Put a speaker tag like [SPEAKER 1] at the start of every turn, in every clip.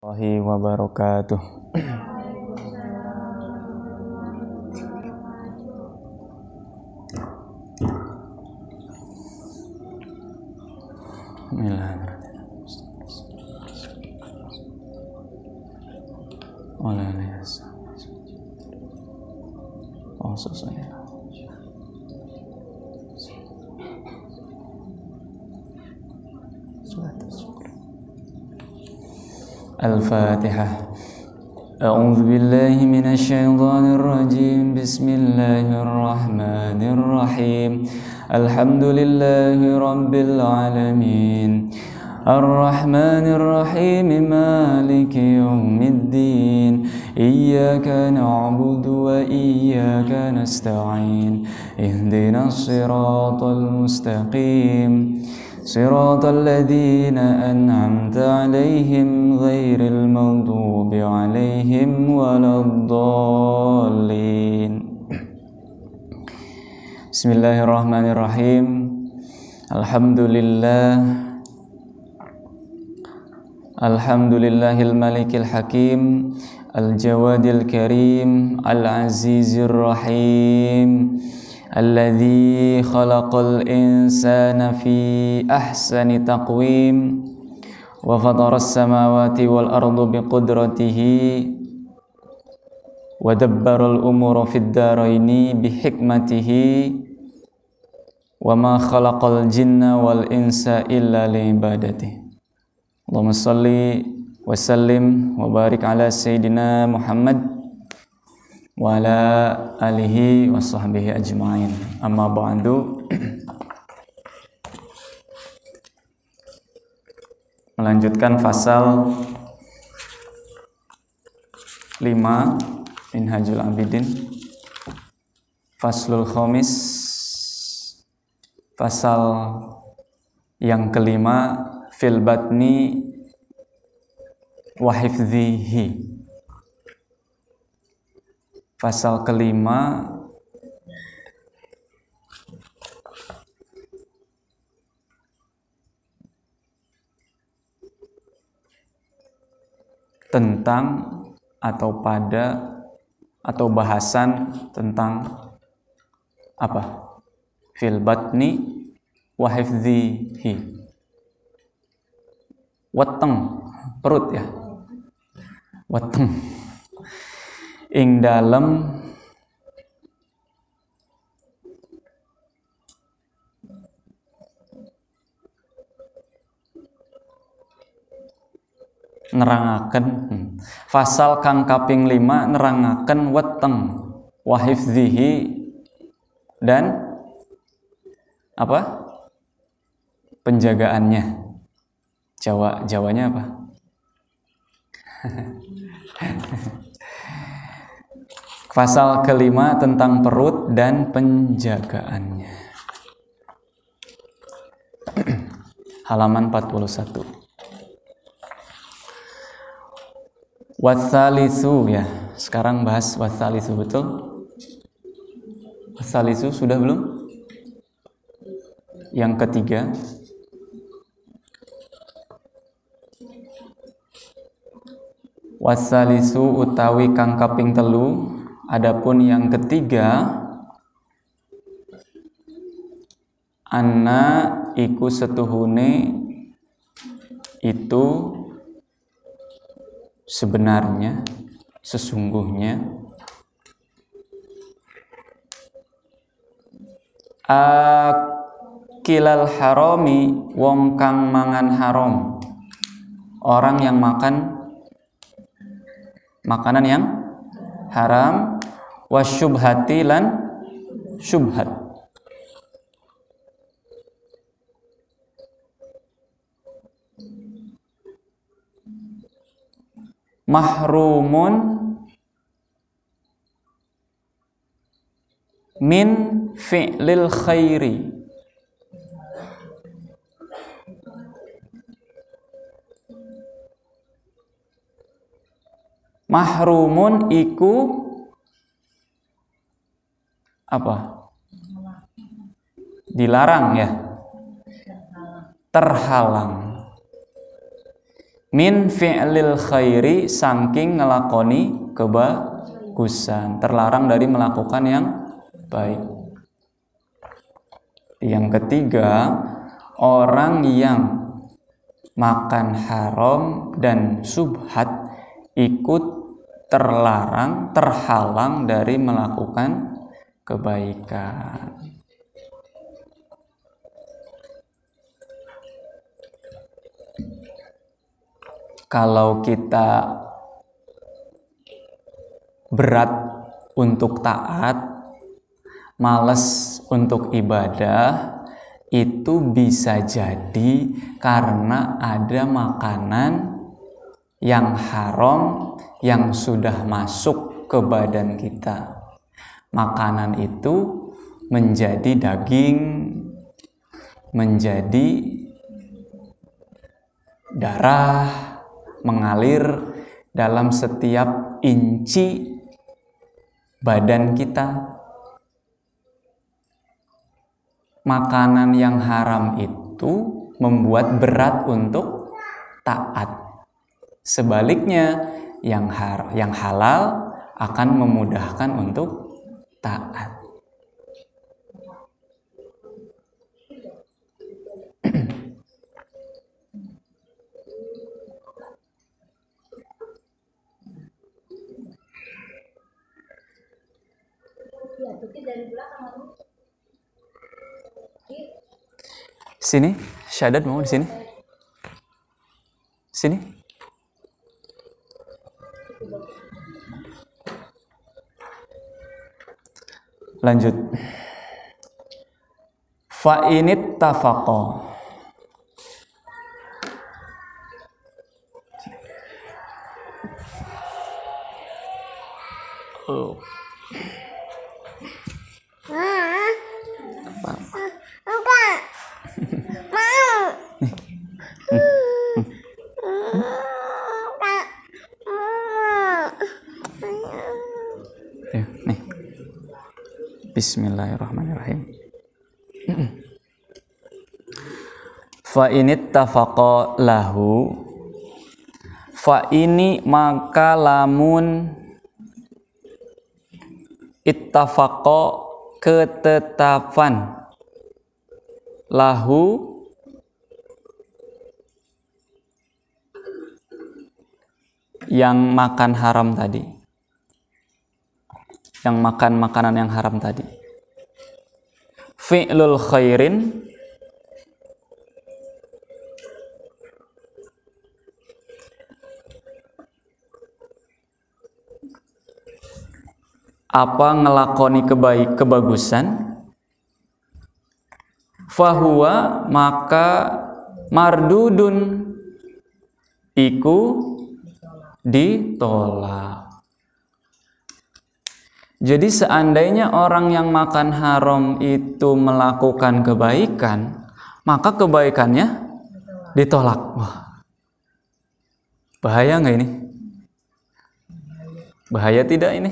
[SPEAKER 1] Warahmatullahi wabarakatuh. Al-Fatihah. A'udzu billahi minasy syaithanir rajim. Bismillahirrahmanirrahim. Alhamdulillahi rabbil alamin. Ar-Rahmanir Rahim. Maliki yaumiddin. Iyyaka na'budu wa iyyaka nasta'in. Ihdinas siratal mustaqim. صراط الذين أنعمت عليهم غير المغضوب عليهم ولا الضالين. بسم الله الرحمن الرحيم. الحمد لله الملك الحكيم الجواد الكريم العزيز الرحيم الذي خلق الإنسان في أحسن تقويم وفطر السماوات والأرض بقدرته ودبر الأمور في الدارين بحكمته وما خلق الجن والإنس إلا لعبادته. اللهم صل وسلم وبارك على سيدنا محمد wa ala alihi wa sahbihi ajma'in. Amma ba'du. Melanjutkan pasal 5 Minhajul Abidin, faslul khamis, pasal yang kelima, fil batni wa hifdhihi. Pasal kelima tentang atau pada atau bahasan tentang apa? Fil batni wa hifdhihi. Weteng, perut ya. Weteng. Ing dalem nerangaken fasal kang kaping 5 nerangaken weteng wa hifdhihi dan apa? Penjagaannya. Jawanya apa? Pasal kelima tentang perut dan penjagaannya. Halaman 41. Watsalisu ya. Sekarang bahas watsalisu, betul? Watsalisu sudah belum? Yang ketiga. Watsalisu utawi kang kaping telu. Adapun yang ketiga, anna iku setuhune itu sebenarnya, sesungguhnya, akilal harami wong kang mangan haram, orang yang makan makanan yang haram, wasyubhati lan syubhat. Mahrumun min fi'lil khairi. Mahrumun iku apa? Dilarang ya. Terhalang. min fi'lil khairi, saking ngelakoni kebagusan, terlarang dari melakukan yang baik. Yang ketiga, orang yang makan haram dan subhat ikut terlarang, terhalang dari melakukan kebaikan. Kalau kita berat untuk taat, malas untuk ibadah, itu bisa jadi karena ada makanan yang haram yang sudah masuk ke badan kita. Makanan itu menjadi daging, menjadi darah, mengalir dalam setiap inci badan kita. Makanan yang haram itu membuat berat untuk taat. Sebaliknya, yang halal akan memudahkan untuk taat. Sini, Syahadat mau di sini? Sini. Lanjut. Fa init tafaqa. Oh. Nih. Bismillahirrahmanirrahim. Fa init tafaqa lahu. Fa ini maka lamun ittafaqa ketetapan lahu yang makan haram tadi, yang makan makanan yang haram tadi, fi'lul khairin, apa ngelakoni kebagusan, fahuwa maka mardudun iku ditolak. Jadi seandainya orang yang makan haram itu melakukan kebaikan, maka kebaikannya ditolak. Wah, bahaya nggak ini? Bahaya tidak ini?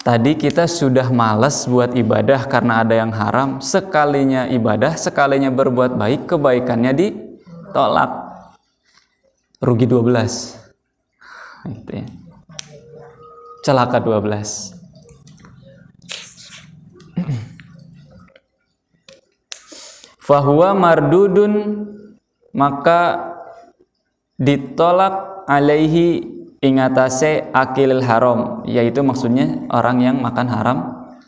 [SPEAKER 1] Tadi kita sudah malas buat ibadah karena ada yang haram. Sekalinya ibadah, sekalinya berbuat baik, kebaikannya ditolak. Rugi 12. Itu ya. Celaka 12. Fahuwa mardudun maka ditolak alaihi ingatase akilil haram, yaitu maksudnya orang yang makan haram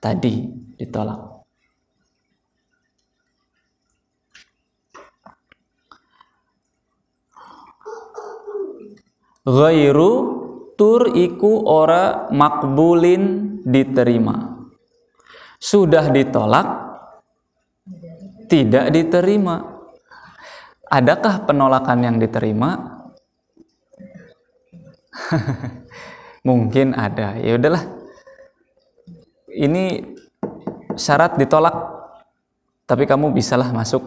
[SPEAKER 1] tadi ditolak. Ghairu tur iku ora makbulin diterima. Sudah ditolak tidak diterima. Adakah penolakan yang diterima? Mungkin ada. Ya udahlah. Ini syarat ditolak, tapi kamu bisalah masuk.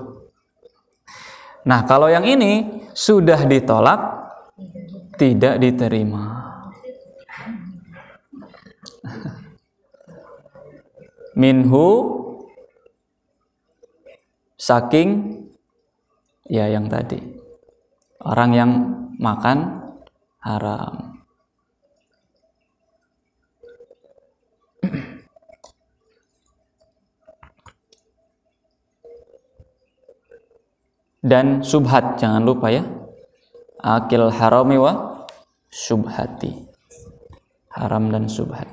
[SPEAKER 1] Nah, kalau yang ini sudah ditolak, tidak diterima. Minhu saking ya yang tadi. Orang yang makan haram. Dan subhat, jangan lupa ya. Akil harami wa subhati. Haram dan subhat.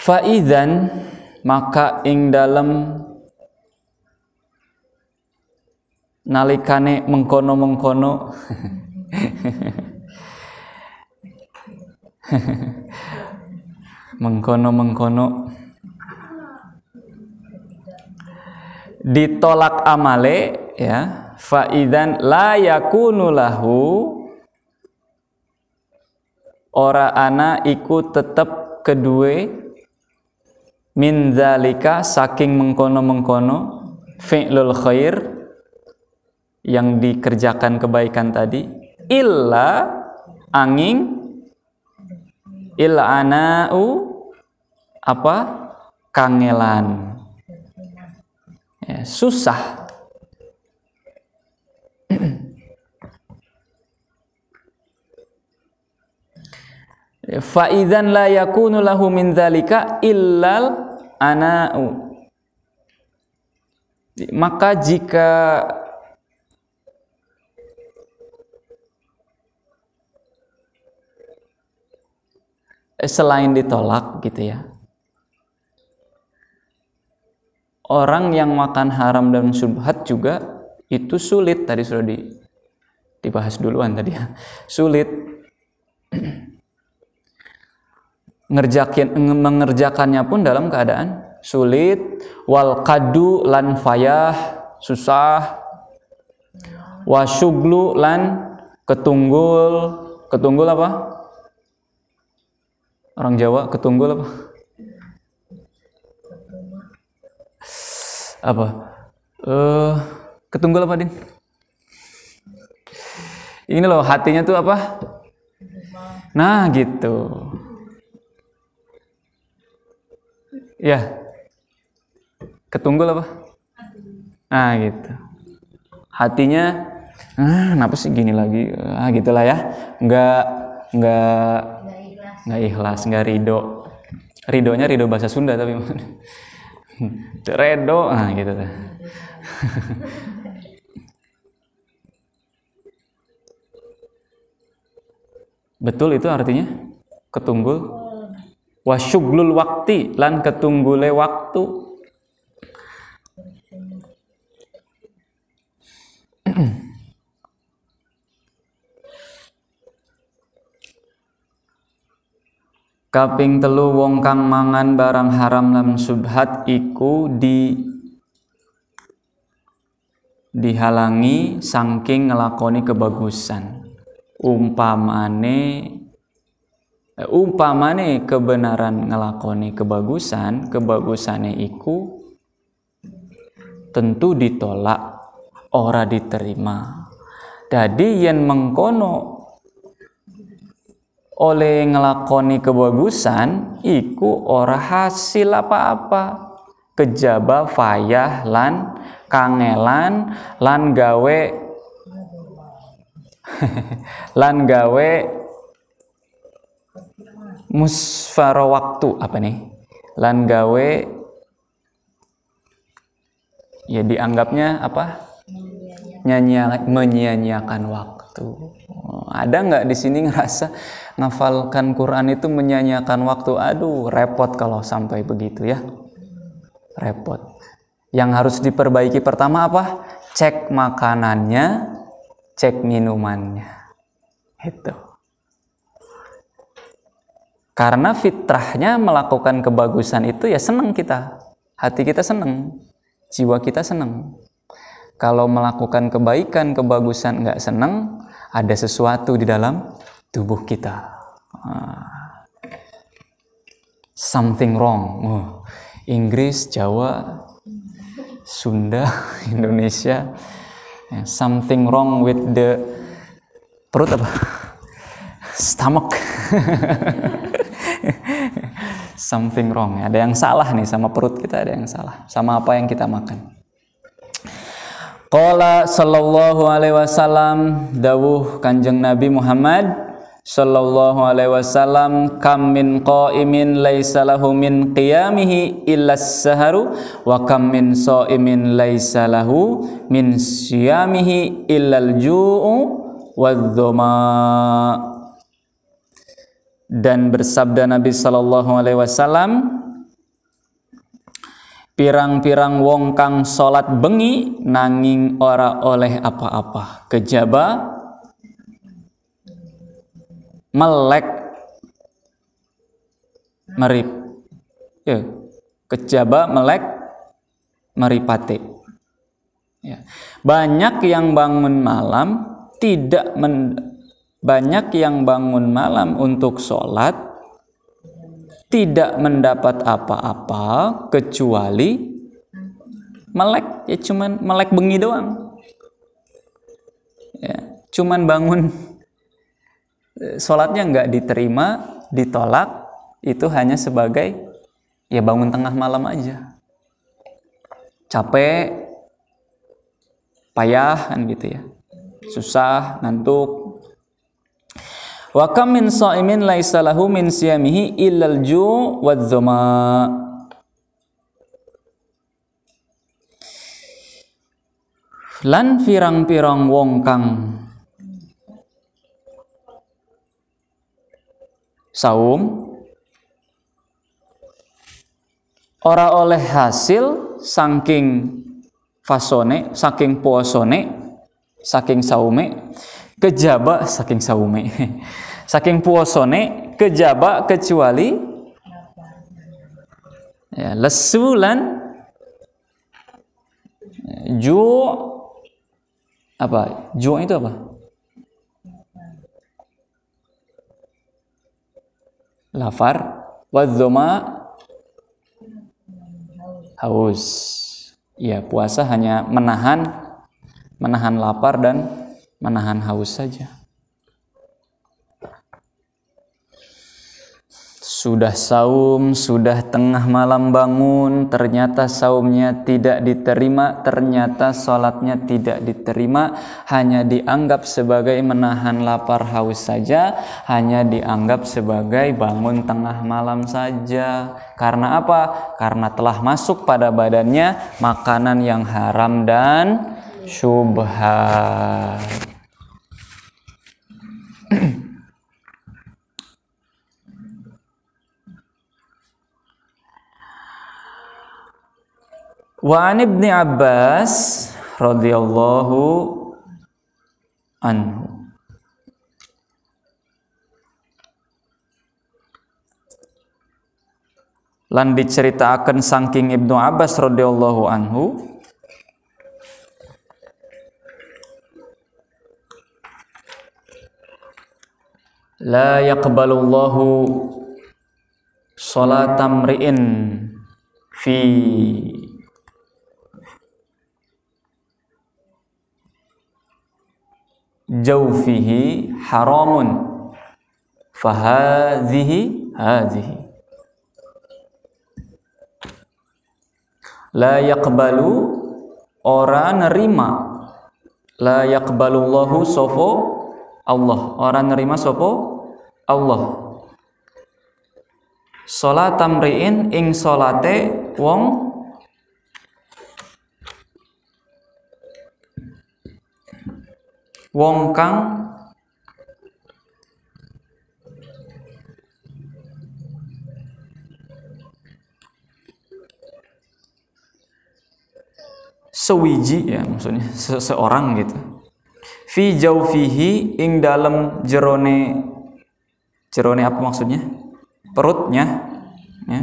[SPEAKER 1] Faidzan, maka ing dalem nalikane mengkono-mengkono mengkono-mengkono ditolak amale ya, faidzan la yakunu lahu, ora ana iku tetep kedue min zalika saking mengkono-mengkono fi'lul khair yang dikerjakan kebaikan tadi, illa angin illa ana'u apa kangelan ya, susah. Fa idzan la yakunu lahu min dzalika illal ana'u, maka jika selain ditolak gitu ya, orang yang makan haram dan subhat juga itu sulit, tadi sudah dibahas duluan tadi ya, sulit mengerjakannya pun dalam keadaan sulit. Wal qadu lan fayah, susah. Wasyuglu lan ketunggul. Ketunggul apa? Orang Jawa ketunggul apa? Apa? Ketunggul apa, Din? Ini loh, hatinya tuh apa? Nah, gitu. Ya, ketunggul apa? Nah gitu. Hatinya, kenapa sih gini lagi? Gitulah ya. Nggak ikhlas, nggak ridho. Ridhonya ridho bahasa Sunda tapi redo, gitu. Betul itu artinya ketunggul. Wasyuglul wakti lan ketunggule waktu. Kaping telu wong kang mangan barang haram lan subhat iku dihalangi saking ngelakoni kebagusan. Umpamane kebenaran ngelakoni kebagusane iku tentu ditolak, ora diterima. Jadi yen mengkono oleh ngelakoni kebagusan iku ora hasil apa-apa, kejaba fayah lan kangelan lan gawe musfara waktu, apa nih? Lan gawe ya dianggapnya apa? Menyia-nyiakan waktu. Ada nggak di sini ngerasa ngafalkan Quran itu menyia-nyiakan waktu? Aduh, repot kalau sampai begitu ya. Repot. Yang harus diperbaiki pertama apa? Cek makanannya, cek minumannya. Itu. Karena fitrahnya melakukan kebagusan itu ya senang kita. Hati kita senang. Jiwa kita senang. Kalau melakukan kebaikan, kebagusan nggak senang, ada sesuatu di dalam tubuh kita. Something wrong. Inggris, Jawa, Sunda, Indonesia. Something wrong with the perut apa? stomach. Something wrong. Ada yang salah nih sama perut kita, ada yang salah sama apa yang kita makan. Qala sallallahu alaihi wasallam, dawuh Kanjeng Nabi Muhammad sallallahu alaihi wasallam, kam min qa'imin laisa lahu min qiyamihi illa as-saharu wa kam min sha'imin laisa lahu min siyamihi illa al-ju'u wadh-dhama. Dan bersabda Nabi sallallahu alaihi wasallam, pirang-pirang wong kang salat bengi nanging ora oleh apa-apa, kejaba melek merip, ya, kejaba melek meripate. Ya. Banyak yang bangun malam banyak yang bangun malam untuk sholat tidak mendapat apa-apa kecuali melek, ya cuman melek bengi doang. Ya, cuman bangun, sholatnya nggak diterima, ditolak, itu hanya sebagai ya bangun tengah malam aja. Capek, payah kan gitu ya. Susah, ngantuk. Wa kam min sha'imin laisa lahu min siyamihi illal ju' wadh-dhama. Lan pirang-pirang wong kang saum ora oleh hasil saking fasone, saking puasone, saking saume, kejaba saking saume, saking puasone, kejaba kecuali ya, lesulan ju' apa? Ju' itu apa? Lafar, wadh-dhama haus. Ya, puasa hanya menahan lapar dan menahan haus saja. Sudah saum, sudah tengah malam bangun, ternyata saumnya tidak diterima, ternyata sholatnya tidak diterima, hanya dianggap sebagai menahan lapar haus saja, hanya dianggap sebagai bangun tengah malam saja. Karena apa? Karena telah masuk pada badannya makanan yang haram dan syubhat. Wa an Ibni Abbas radhiyallahu anhu, lan diceritakan saking Ibnu Abbas radhiyallahu anhu, la yaqbalullahu sholatam ri'in fi jawfihi haramun fahadhihi la yaqbalu ora nerima, la yaqbalullahu sopo Allah, ora nerima sopo Allah, sholatam ri'in ing sholate wong kang sewiji, ya maksudnya seseorang gitu, fi jaufihi ing dalam jerone apa maksudnya, perutnya ya.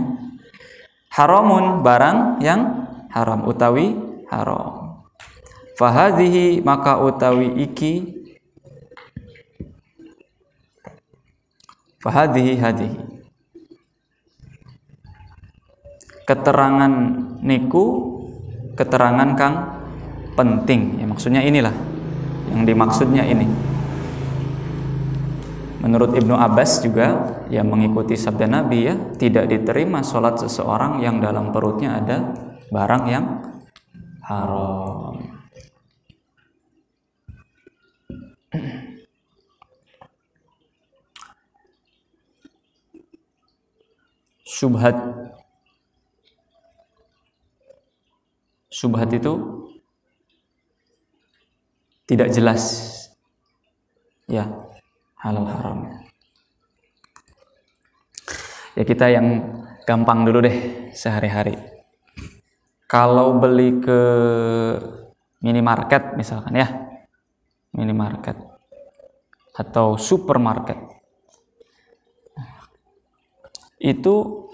[SPEAKER 1] Haramun barang yang haram utawi haram. Fahadhihi maka utawi iki, fahadhihi hadhihi, keterangan niku keterangan kang penting, ya maksudnya inilah yang dimaksudnya ini. Menurut Ibnu Abbas juga yang mengikuti sabda Nabi ya, tidak diterima sholat seseorang yang dalam perutnya ada barang yang haram. Syubhat itu tidak jelas ya, halal haram. Ya kita yang gampang dulu deh sehari-hari. Kalau beli ke minimarket misalkan ya, minimarket atau supermarket, itu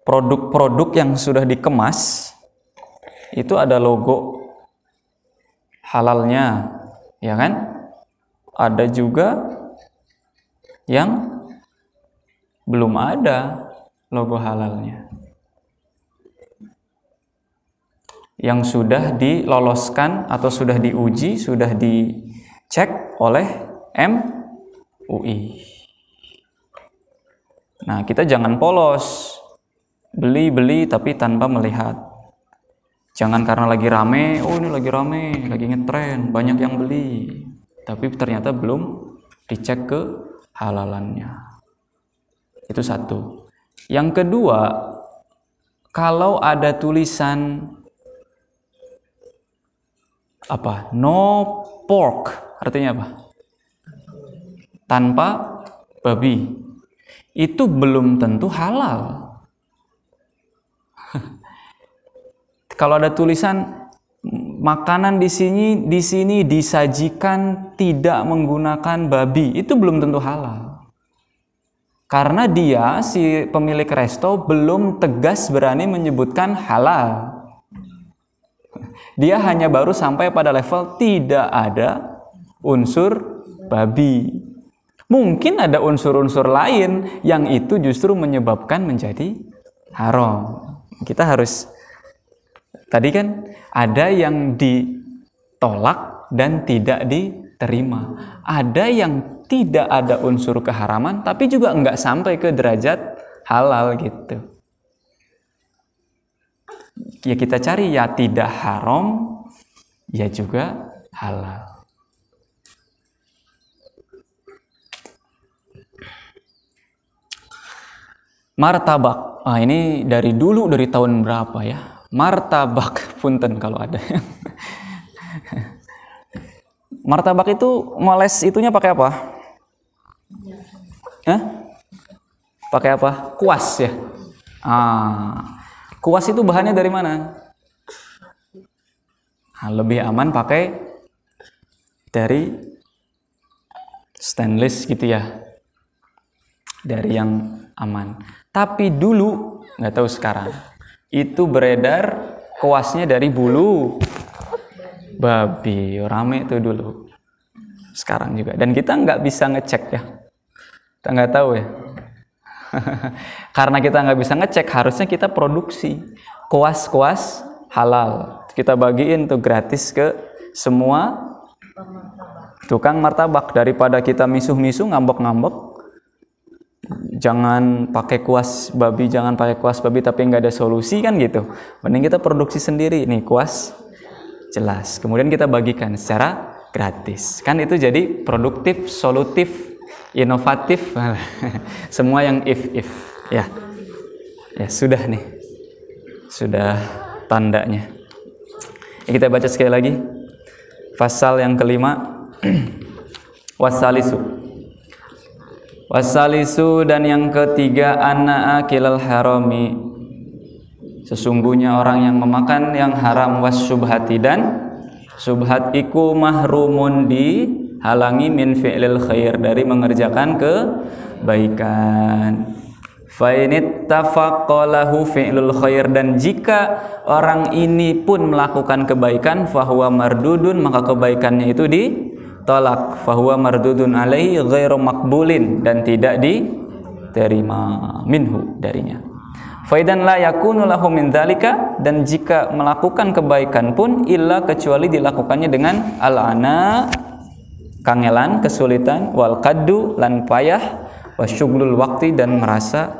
[SPEAKER 1] produk-produk yang sudah dikemas itu ada logo halalnya, ya kan? Ada juga yang belum ada logo halalnya, yang sudah diloloskan atau sudah diuji, sudah dicek oleh MUI. Nah, kita jangan polos beli tapi tanpa melihat. Jangan karena lagi rame, oh ini lagi rame, lagi ngetren, banyak yang beli, tapi ternyata belum dicek ke halalannya. Itu satu. Yang kedua, kalau ada tulisan apa? No pork, artinya apa? Tanpa babi. Itu belum tentu halal. Kalau ada tulisan makanan di sini disajikan tidak menggunakan babi, itu belum tentu halal. Karena dia si pemilik resto belum tegas berani menyebutkan halal. Dia hanya baru sampai pada level tidak ada unsur babi. Mungkin ada unsur-unsur lain yang itu justru menyebabkan menjadi haram. Kita harus, tadi kan ada yang ditolak dan tidak diterima. Ada yang tidak ada unsur keharaman tapi juga enggak sampai ke derajat halal gitu. Ya kita cari ya tidak haram, ya juga halal. Martabak. Ini dari dulu, dari tahun berapa ya? Martabak, punten kalau ada. Martabak itu moles itunya pakai apa? Pakai apa? Kuas ya? Kuas itu bahannya dari mana? Lebih aman pakai dari stainless gitu ya, dari yang aman. Tapi dulu, nggak tahu sekarang, itu beredar kuasnya dari bulu babi, rame itu dulu. Sekarang juga, dan kita nggak bisa ngecek ya, kita nggak tahu ya. Karena kita nggak bisa ngecek, harusnya kita produksi kuas-kuas halal. Kita bagiin tuh gratis ke semua tukang martabak, daripada kita misuh-misuh ngambek-ngambek. Jangan pakai kuas babi, tapi nggak ada solusi kan gitu. Mending kita produksi sendiri nih kuas jelas, kemudian kita bagikan secara gratis. Kan itu jadi produktif, solutif, inovatif. Semua yang if ya. Ya sudah nih. Sudah tandanya. Kita baca sekali lagi. Pasal yang kelima. Wasalisu dan yang ketiga, anna akilal harami, sesungguhnya orang yang memakan yang haram, wasyubhati dan subhat iku mahrumun, dihalangi, min fi'lil khair, dari mengerjakan kebaikan. Fa in ittafaqqa lahu fi'lul khair, dan jika orang ini pun melakukan kebaikan, fahuwa mardudun, maka kebaikannya itu ditolak, fahuwa mardudun alaihi ghairu maqbulin, dan tidak diterima minhu, darinya. Faidan la yakunu lahu min dzalika, dan jika melakukan kebaikan pun illa, kecuali dilakukannya dengan al-ana, kangelan, kesulitan, wal qaddu lan payah, wasyughlul waqti dan merasa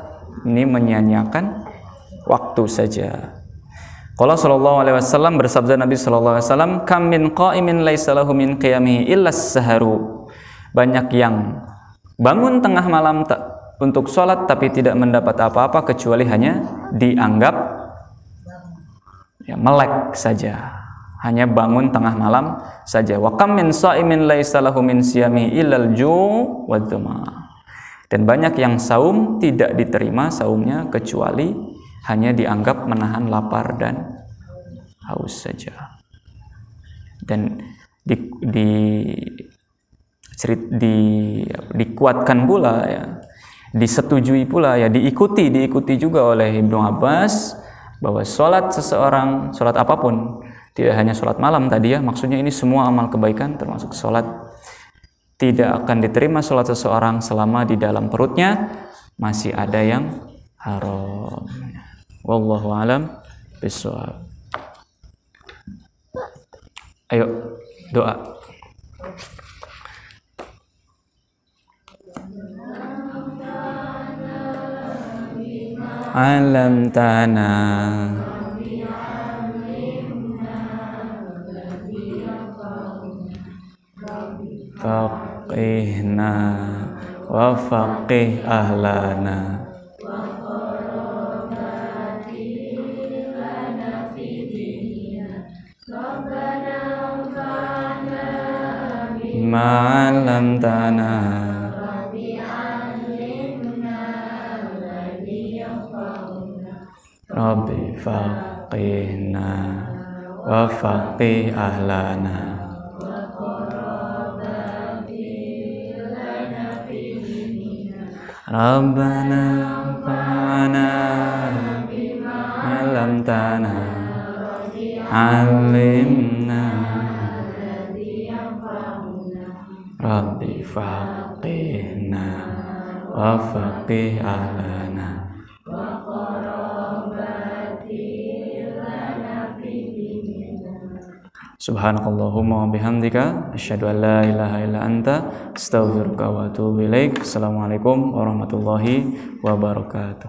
[SPEAKER 1] ini menyia-nyiakan waktu saja. Qala sallallahu alaihi wasallam, bersabda Nabi sallallahu alaihi wasallam, kam min qa'imin laisa lahu min qiyamihi illa as-saharu. Banyak yang bangun tengah malam untuk sholat tapi tidak mendapat apa-apa kecuali hanya dianggap melek saja, hanya bangun tengah malam saja. Wa kam min sha'imin laisa lahu min siyamihi illa al-ju' wadh-dhama. Dan banyak yang saum tidak diterima saumnya kecuali hanya dianggap menahan lapar dan haus saja. Dan dikuatkan pula ya, disetujui pula ya, diikuti juga oleh Ibnu Abbas bahwa sholat seseorang, sholat apapun, tidak hanya sholat malam tadi ya, maksudnya ini semua amal kebaikan termasuk sholat, tidak akan diterima sholat seseorang selama di dalam perutnya masih ada yang haram. Wallahu a'lam bishawab. Ayo doa. Alam tanah faqihna wa faqih ahlana ma'alam tanah Rabbi faqihna wa faqih ahlana Rabbana fa'ana alam tanah alimna Rabbi faqihna wa faqih ahlana Subhanakallahumma wa bihamdika asyhadu an la ilaha illa anta astaghfiruka wa atubu ilaik. Assalamualaikum warahmatullahi wabarakatuh.